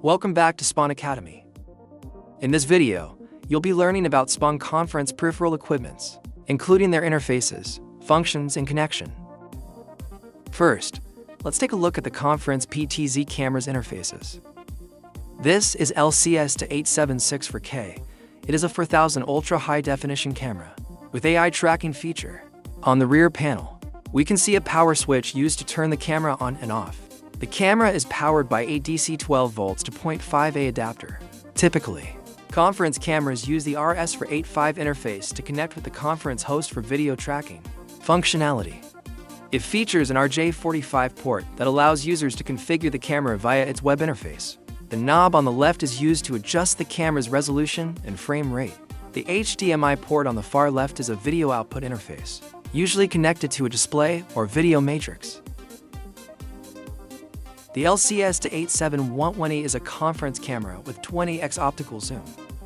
Welcome back to Spawn Academy. In this video, you'll be learning about Spawn Conference peripheral equipments, including their interfaces, functions, and connection. First, let's take a look at the Conference PTZ camera's interfaces. This is LCS-876 for K. It is a 4000 ultra-high-definition camera with AI tracking feature. On the rear panel, we can see a power switch used to turn the camera on and off. The camera is powered by a DC 12 volts to 0.5A adapter. Typically, conference cameras use the RS485 interface to connect with the conference host for video tracking. Functionality. It features an RJ45 port that allows users to configure the camera via its web interface. The knob on the left is used to adjust the camera's resolution and frame rate. The HDMI port on the far left is a video output interface, usually connected to a display or video matrix. The LCS-871 is a conference camera with 20x optical zoom.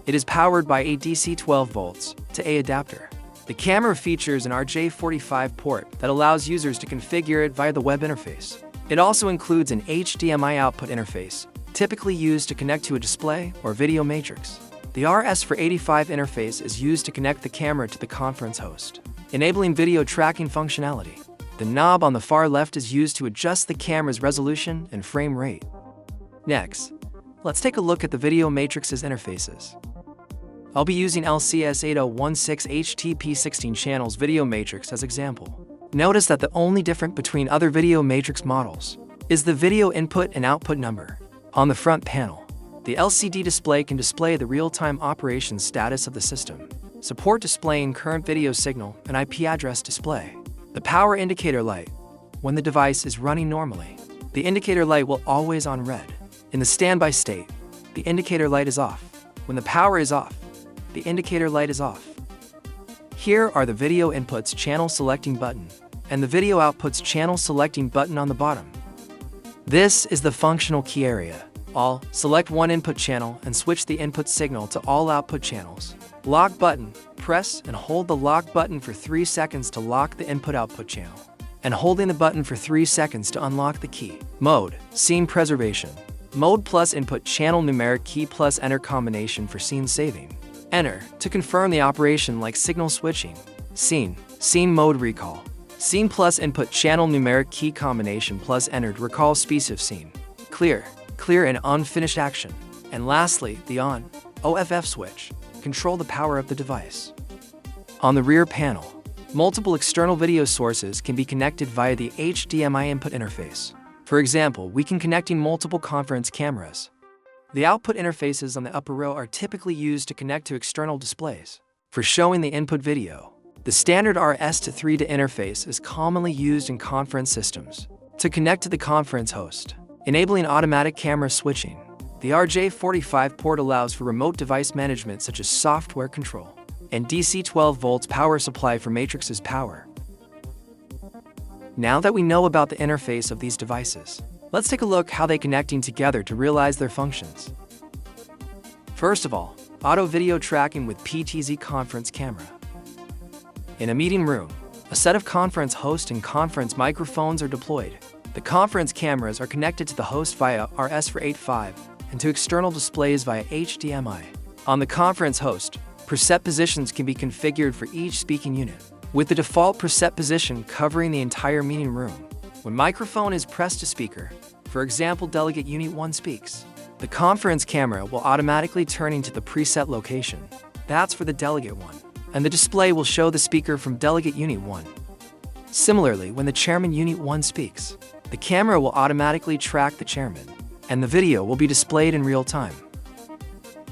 It is powered by a DC 12 volts to A adapter. The camera features an RJ45 port that allows users to configure it via the web interface. It also includes an HDMI output interface, typically used to connect to a display or video matrix. The RS485 interface is used to connect the camera to the conference host, enabling video tracking functionality. The knob on the far left is used to adjust the camera's resolution and frame rate. Next, let's take a look at the video matrix's interfaces. I'll be using LCS8016 HTP16 channels video matrix as example. Notice that the only difference between other video matrix models is the video input and output number. On the front panel, the LCD display can display the real-time operation status of the system, support displaying current video signal and IP address display. The power indicator light. When the device is running normally, the indicator light will always on red. In the standby state, the indicator light is off. When the power is off, the indicator light is off. Here are the video inputs channel selecting button and the video outputs channel selecting button on the bottom. This is the functional key area. All, select one input channel and switch the input signal to all output channels. Lock button, press and hold the lock button for 3 seconds to lock the input-output channel, and holding the button for 3 seconds to unlock the key. Mode, scene preservation. Mode plus input channel numeric key plus enter combination for scene saving. Enter, to confirm the operation like signal switching. Scene mode recall. Scene plus input channel numeric key combination plus entered recall species scene. Clear and unfinished action. And lastly, the on/off switch. Control the power of the device. On the rear panel, multiple external video sources can be connected via the HDMI input interface. For example, we can connect multiple conference cameras. The output interfaces on the upper row are typically used to connect to external displays. For showing the input video, the standard RS-to-3 interface is commonly used in conference systems to connect to the conference host, enabling automatic camera switching. The RJ45 port allows for remote device management such as software control, and DC 12 volts power supply for matrix's power. Now that we know about the interface of these devices, let's take a look how they connecting together to realize their functions. First of all, auto video tracking with PTZ conference camera. In a meeting room, a set of conference host and conference microphones are deployed. The conference cameras are connected to the host via RS485 and to external displays via HDMI. On the conference host, preset positions can be configured for each speaking unit, with the default preset position covering the entire meeting room. When microphone is pressed to speaker, for example Delegate Unit 1 speaks, the conference camera will automatically turn into the preset location. That's for the Delegate 1, and the display will show the speaker from Delegate Unit 1. Similarly, when the Chairman Unit 1 speaks, the camera will automatically track the chairman, and the video will be displayed in real time.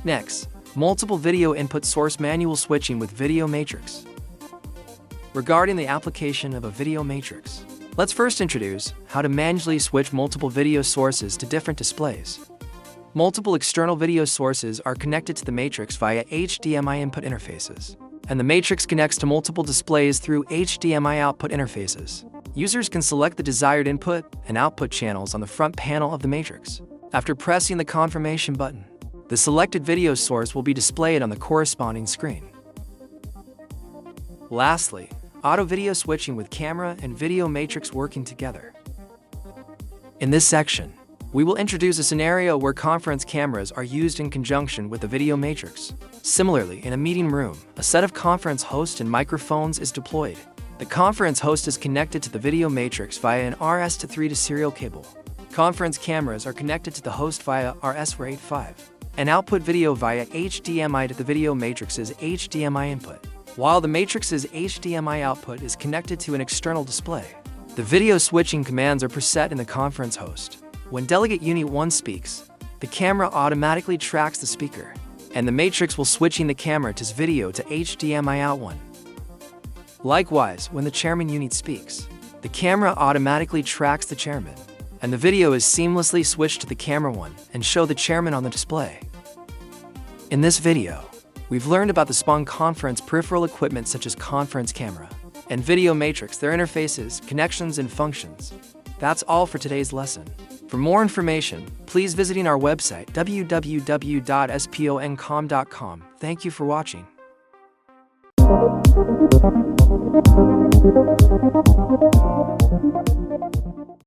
Next, multiple video input source manual switching with video matrix. Regarding the application of a video matrix, let's first introduce how to manually switch multiple video sources to different displays. Multiple external video sources are connected to the matrix via HDMI input interfaces, and the matrix connects to multiple displays through HDMI output interfaces. Users can select the desired input and output channels on the front panel of the matrix. After pressing the confirmation button, the selected video source will be displayed on the corresponding screen. Lastly, auto video switching with camera and video matrix working together. In this section, we will introduce a scenario where conference cameras are used in conjunction with the video matrix. Similarly, in a meeting room, a set of conference host and microphones is deployed. The conference host is connected to the video matrix via an RS-to-3 serial cable. Conference cameras are connected to the host via RS-485 and output video via HDMI to the video matrix's HDMI input, while the matrix's HDMI output is connected to an external display. The video switching commands are preset in the conference host. When Delegate Unit 1 speaks, the camera automatically tracks the speaker, and the matrix will switching the camera to video to HDMI out 1. Likewise, when the Chairman Unit speaks, the camera automatically tracks the chairman, and the video is seamlessly switched to the camera 1 and show the chairman on the display. In this video, we've learned about the SPON conference peripheral equipment such as conference camera and video matrix, their interfaces, connections, and functions. That's all for today's lesson. For more information, please visit our website www.sponcom.com. Thank you for watching.